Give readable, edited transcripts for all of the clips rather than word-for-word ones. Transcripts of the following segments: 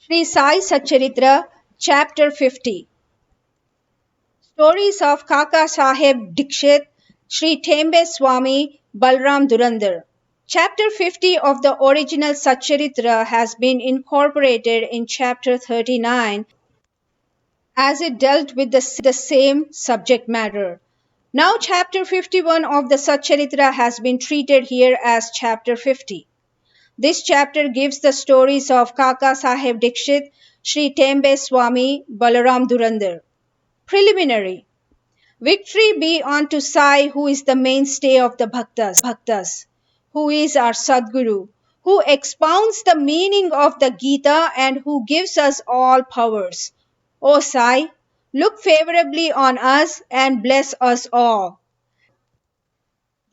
Sri Sai Satcharitra, Chapter 50. Stories of Kaka Saheb Dikshit, Sri Thembe Swami, Balram Durandar. Chapter 50 of the original Satcharitra has been incorporated in Chapter 39 as it dealt with the same subject matter. Now, Chapter 51 of the Satcharitra has been treated here as Chapter 50. This chapter gives the stories of Kaka Saheb Dikshit, Sri Thembe Swami, Balaram Durandar. Preliminary. Victory be unto Sai, who is the mainstay of the Bhaktas, who is our Sadguru, who expounds the meaning of the Gita and who gives us all powers. O Sai, look favorably on us and bless us all.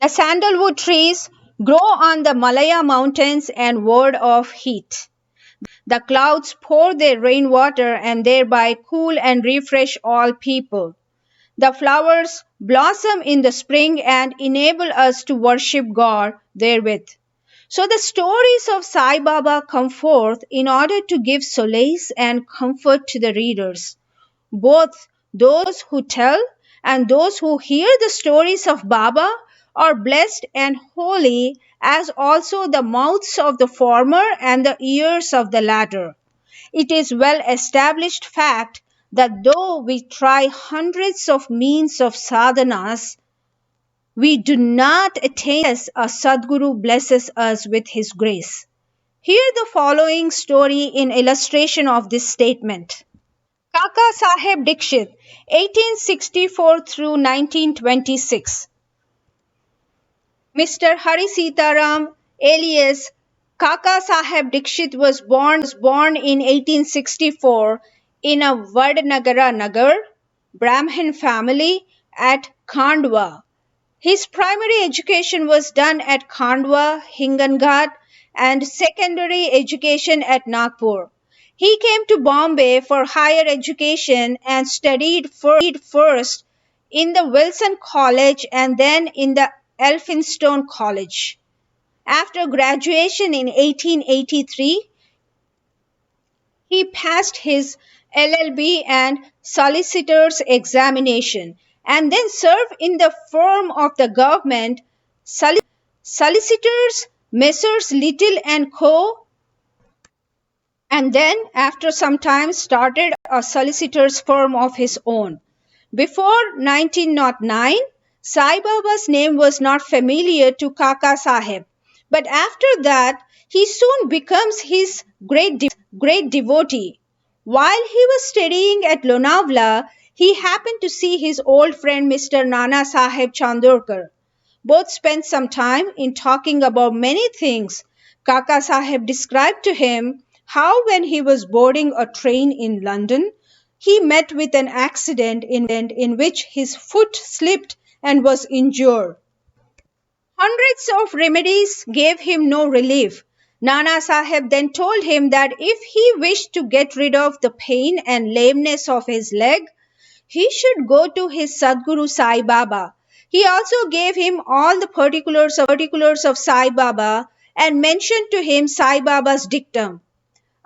The sandalwood trees grow on the Malaya mountains and ward of heat. The clouds pour their rainwater and thereby cool and refresh all people. The flowers blossom in the spring and enable us to worship God therewith. So the stories of Sai Baba come forth in order to give solace and comfort to the readers, both those who tell and those who hear the stories of Baba are blessed and holy, as also the mouths of the former and the ears of the latter. It is well established fact that though we try hundreds of means of sadhanas, we do not attain unless a Sadguru blesses us with his grace. Hear the following story in illustration of this statement. Kaka Saheb Dikshit, 1864 through 1926. Mr. Hari Sitaram, alias Kaka Saheb Dikshit, was born in 1864 in a Vadnagara Nagar, Brahmin family at Khandwa. His primary education was done at Khandwa, Hinganghat, and secondary education at Nagpur. He came to Bombay for higher education and studied first in the Wilson College and then in the Elphinstone College. After graduation in 1883, he passed his LLB and solicitor's examination and then served in the firm of the government solicitors Messrs. Little and Co. and then after some time started a solicitor's firm of his own. Before 1909, Sai Baba's name was not familiar to Kaka Saheb, but after that he soon becomes his great devotee. While he was studying at Lonavala, he happened to see his old friend Mr. Nana Saheb Chandorkar. Both spent some time in talking about many things. Kaka Saheb described to him how when he was boarding a train in London, he met with an accident in which his foot slipped and was injured. Hundreds of remedies gave him no relief. Nana Saheb then told him that if he wished to get rid of the pain and lameness of his leg, he should go to his Sadguru Sai Baba. He also gave him all the particulars of Sai Baba and mentioned to him Sai Baba's dictum.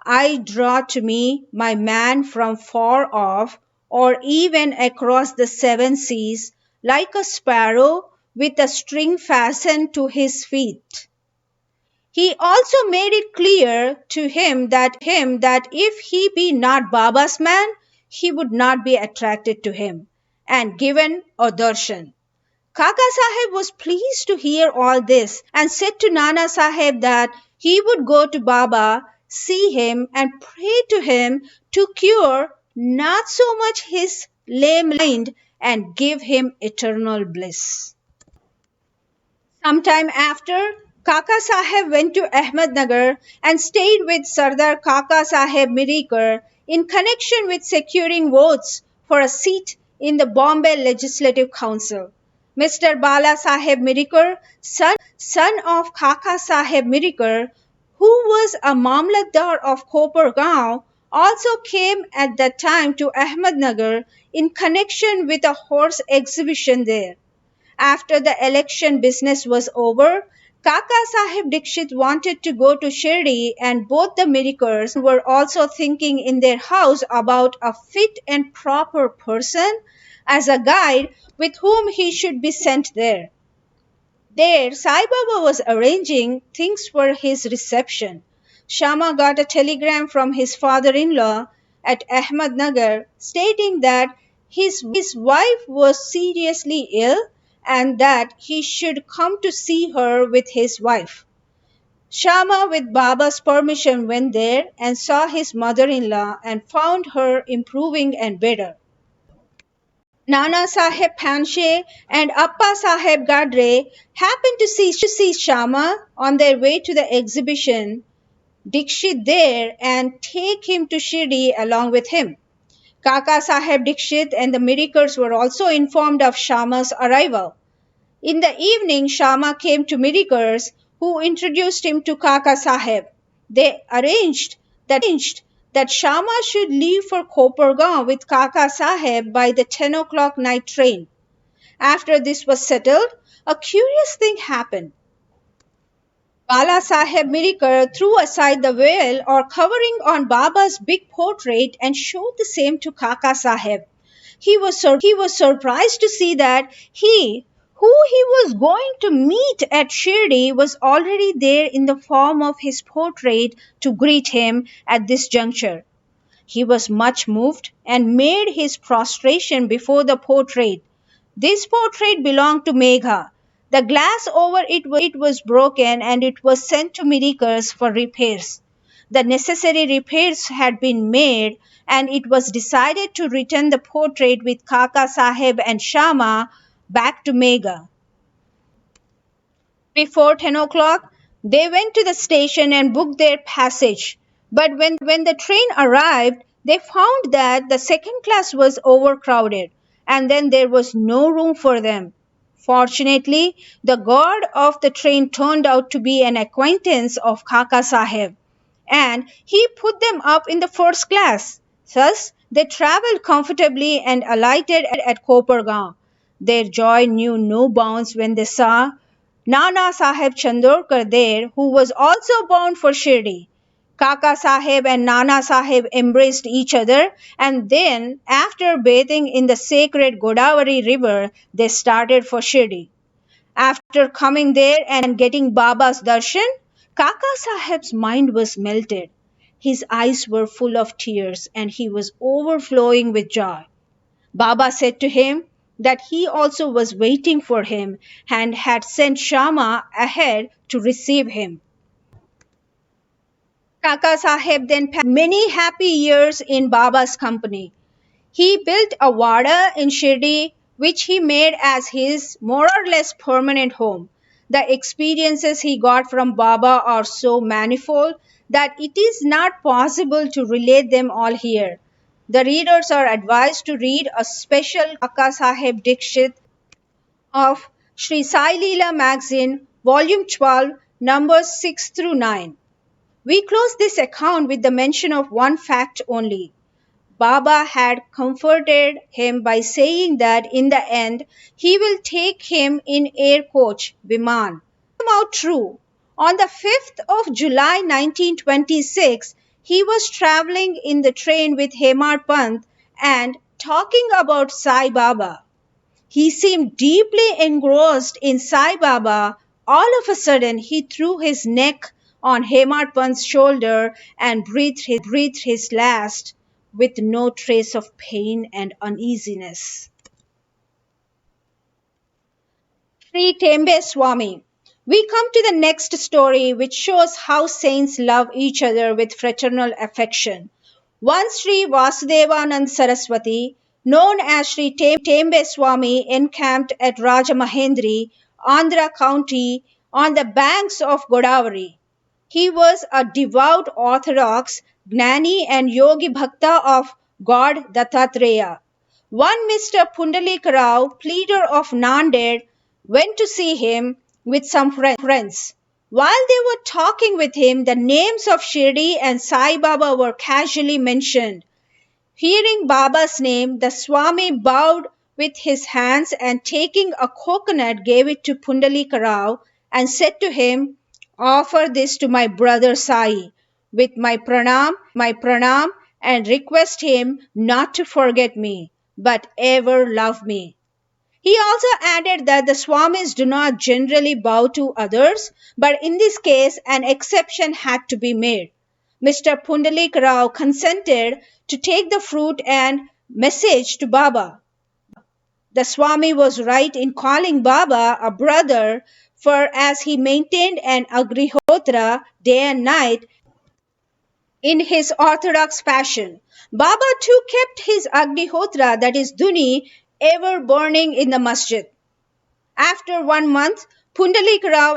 I draw to me my man from far off or even across the seven seas like a sparrow with a string fastened to his feet. He also made it clear to him that if he be not Baba's man, he would not be attracted to him, and given a darshan. Kaka Saheb was pleased to hear all this and said to Nana Saheb that he would go to Baba, see him and pray to him to cure not so much his lame mind and give him eternal bliss. Sometime after, Kaka Saheb went to Ahmednagar and stayed with Sardar Kaka Saheb Mirikar in connection with securing votes for a seat in the Bombay Legislative Council. Mr. Bala Saheb Mirikar, son of Kaka Saheb Mirikar, who was a Mamlatdar of Kopargaon, also came at that time to Ahmednagar in connection with a horse exhibition there. After the election business was over, Kaka Sahib Dikshit wanted to go to Shirdi, and both the Mirikers were also thinking in their house about a fit and proper person as a guide with whom he should be sent there. There, Sai Baba was arranging things for his reception. Shama got a telegram from his father-in-law at Ahmednagar stating that his wife was seriously ill and that he should come to see her with his wife. Shama, with Baba's permission, went there and saw his mother-in-law and found her improving and better. Nana Saheb Panshe and Appa Saheb Gadre happened to see Shama on their way to the exhibition Dikshit there and take him to Shirdi along with him. Kaka Saheb Dikshit and the Mirikers were also informed of Shama's arrival. In the evening, Shama came to Mirikers, who introduced him to Kaka Saheb. They arranged that Shama should leave for Kopargaon with Kaka Saheb by the 10 o'clock night train. After this was settled, a curious thing happened. Bala Saheb Mirikar threw aside the veil or covering on Baba's big portrait and showed the same to Kaka Saheb. He was surprised to see that he, who he was going to meet at Shirdi, was already there in the form of his portrait to greet him at this juncture. He was much moved and made his prostration before the portrait. This portrait belonged to Megha. The glass over it was broken and it was sent to Mirikers for repairs. The necessary repairs had been made and it was decided to return the portrait with Kaka Saheb and Shama back to Megha. Before 10 o'clock, they went to the station and booked their passage. But when the train arrived, they found that the second class was overcrowded and then there was no room for them. Fortunately, the guard of the train turned out to be an acquaintance of Kaka Saheb and he put them up in the first class. Thus, they travelled comfortably and alighted at Kopargaon. Their joy knew no bounds when they saw Nana Saheb Chandorkar there, who was also bound for Shirdi. Kaka Saheb and Nana Saheb embraced each other and then, after bathing in the sacred Godavari river, they started for Shirdi. After coming there and getting Baba's darshan, Kaka Saheb's mind was melted. His eyes were full of tears and he was overflowing with joy. Baba said to him that he also was waiting for him and had sent Shama ahead to receive him. Kaka Saheb then passed many happy years in Baba's company. He built a wada in Shirdi which he made as his more or less permanent home. The experiences he got from Baba are so manifold that it is not possible to relate them all here. The readers are advised to read a special Kaka Saheb Dikshit of Sri Sai Leela magazine, volume 12, numbers 6 through 9. We close this account with the mention of one fact only. Baba had comforted him by saying that in the end he will take him in air coach, Viman. It came out true. On the 5th of July 1926, he was travelling in the train with Hemar Pant and talking about Sai Baba. He seemed deeply engrossed in Sai Baba. All of a sudden, he threw his neck on Hemar Pant's shoulder and breathed his last with no trace of pain and uneasiness. Sri Tembe Swami. We come to the next story which shows how saints love each other with fraternal affection. Once Sri Vasudevanand Saraswati, known as Sri Tembe Swami, encamped at Rajamahendri, Andhra County, on the banks of Godavari. He was a devout orthodox, Gnani and Yogi Bhakta of God Dattatreya. One Mr. Pundalik Rao, pleader of Nanded, went to see him with some friends. While they were talking with him, the names of Shirdi and Sai Baba were casually mentioned. Hearing Baba's name, the Swami bowed with his hands and taking a coconut gave it to Pundalik Rao and said to him, "Offer this to my brother Sai with my pranam, and request him not to forget me, but ever love me." He also added that the Swamis do not generally bow to others, but in this case an exception had to be made. Mr. Pundalik Rao consented to take the fruit and message to Baba. The Swami was right in calling Baba a brother, for as he maintained an agrihotra day and night in his orthodox fashion, Baba too kept his agnihotra, that is duni, ever burning in the masjid. After 1 month, Pundalik Rao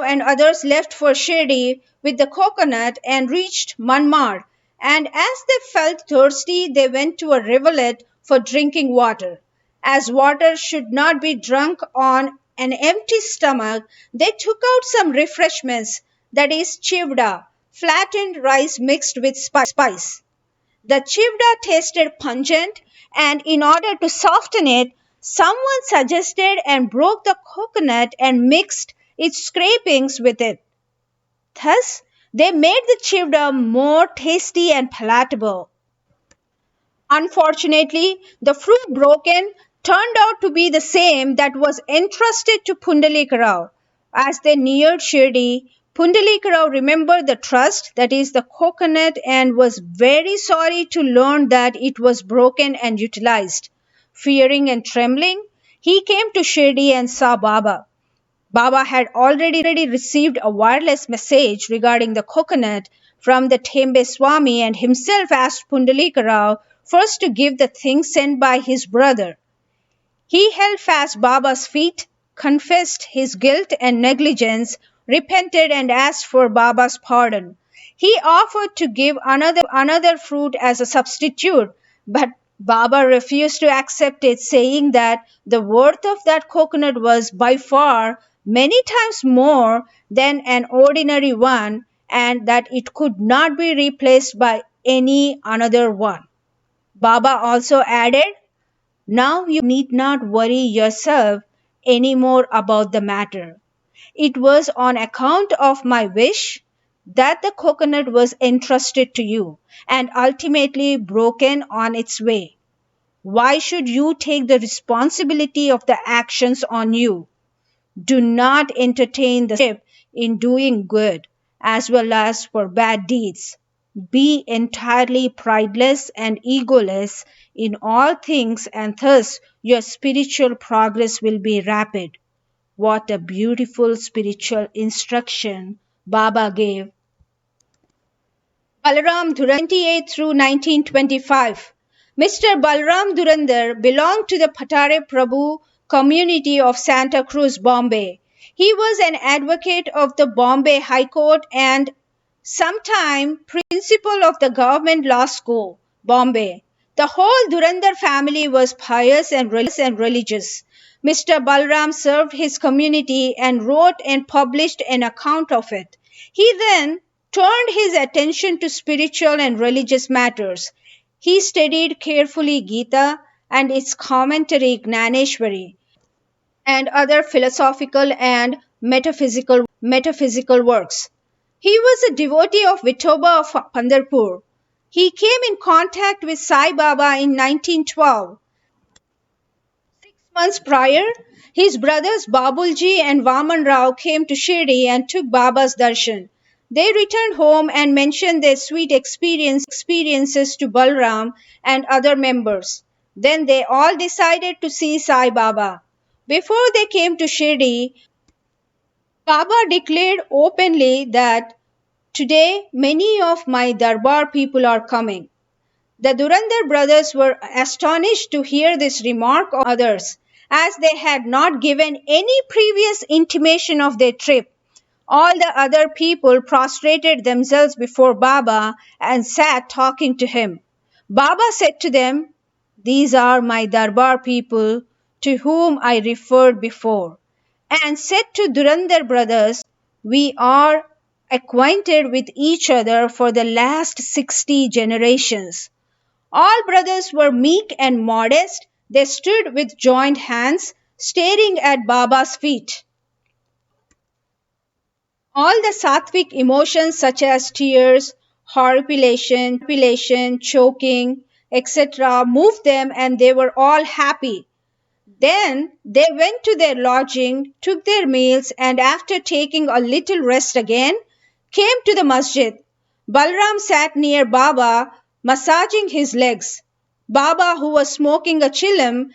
and others left for Shirdi with the coconut and reached Manmar, and as they felt thirsty, they went to a rivulet for drinking water. As water should not be drunk on an empty stomach, they took out some refreshments, that is chivda, flattened rice mixed with spice. The chivda tasted pungent, and in order to soften it, someone suggested and broke the coconut and mixed its scrapings with it. Thus, they made the chivda more tasty and palatable. Unfortunately, the fruit broken turned out to be the same that was entrusted to Pundalik Rao. As they neared Shirdi, Pundalik Rao remembered the trust, that is the coconut, and was very sorry to learn that it was broken and utilized. Fearing and trembling, he came to Shirdi and saw Baba. Baba had already received a wireless message regarding the coconut from the Thembe Swami and himself asked Pundalika Rao first to give the thing sent by his brother. He held fast Baba's feet, confessed his guilt and negligence, repented and asked for Baba's pardon. He offered to give another fruit as a substitute, but Baba refused to accept it, saying that the worth of that coconut was by far many times more than an ordinary one, and that it could not be replaced by any another one. Baba also added, "Now you need not worry yourself any more about the matter. It was on account of my wish that the coconut was entrusted to you and ultimately broken on its way. Why should you take the responsibility of the actions on you? Do not entertain the ship in doing good as well as for bad deeds. Be entirely prideless and egoless in all things, and thus your spiritual progress will be rapid." What a beautiful spiritual instruction Baba gave. Balram Dhurandhar 1928 through 1925. Mr. Balram Dhurandhar belonged to the Patare Prabhu community of Santa Cruz, Bombay. He was an advocate of the Bombay High Court and sometime principal of the Government Law School, Bombay. The whole Dhurandhar family was pious and religious. Mr. Balram served his community and wrote and published an account of it. He then turned his attention to spiritual and religious matters. He studied carefully Gita and its commentary Gnaneshwari and other philosophical and metaphysical works. He was a devotee of Vithoba of Pandharpur. He came in contact with Sai Baba in 1912. 6 months prior, his brothers Babulji and Vaman Rao came to Shirdi and took Baba's darshan. They returned home and mentioned their sweet experiences to Balram and other members. Then they all decided to see Sai Baba. Before they came to Shirdi, Baba declared openly that today many of my Darbar people are coming. The Durandar brothers were astonished to hear this remark of others, as they had not given any previous intimation of their trip. All the other people prostrated themselves before Baba and sat talking to him. Baba said to them, "These are my Darbar people to whom I referred before," and said to Durandar brothers, "We are acquainted with each other for the last 60 generations." All brothers were meek and modest. They stood with joined hands, staring at Baba's feet. All the sattvic emotions such as tears, horripilation, choking, etc., moved them and they were all happy. Then they went to their lodging, took their meals, and after taking a little rest again, came to the masjid. Balram sat near Baba, massaging his legs. Baba, who was smoking a chillum,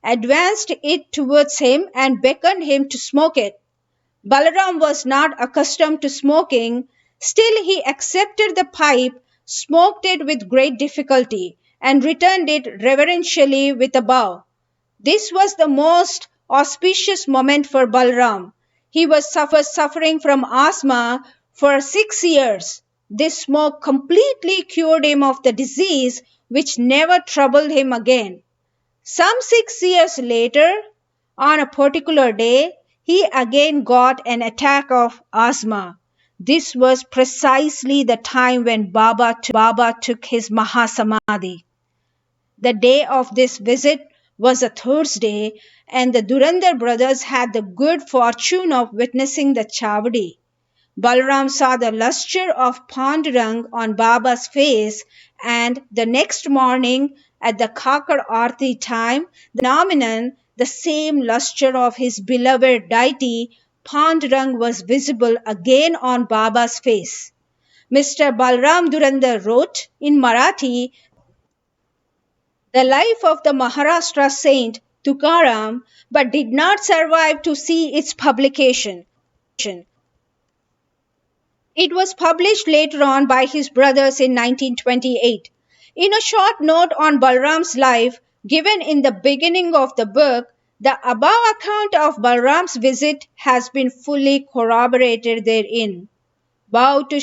advanced it towards him and beckoned him to smoke it. Balaram was not accustomed to smoking, still he accepted the pipe, smoked it with great difficulty, and returned it reverentially with a bow. This was the most auspicious moment for Balram. He was suffering from asthma for 6 years. This smoke completely cured him of the disease which never troubled him again. Some 6 years later, on a particular day, he again got an attack of asthma. This was precisely the time when Baba took his Mahasamadhi. The day of this visit was a Thursday, and the Durandar brothers had the good fortune of witnessing the Chavadi. Balram saw the lustre of Pandurang on Baba's face, and the next morning at the Kakar Aarti time, the phenomenon, the same lustre of his beloved deity, Pandurang, was visible again on Baba's face. Mr. Balram Durandar wrote in Marathi the life of the Maharashtra saint Tukaram, but did not survive to see its publication. It was published later on by his brothers in 1928. In a short note on Balram's life given in the beginning of the book, the above account of Balram's visit has been fully corroborated therein. Bow to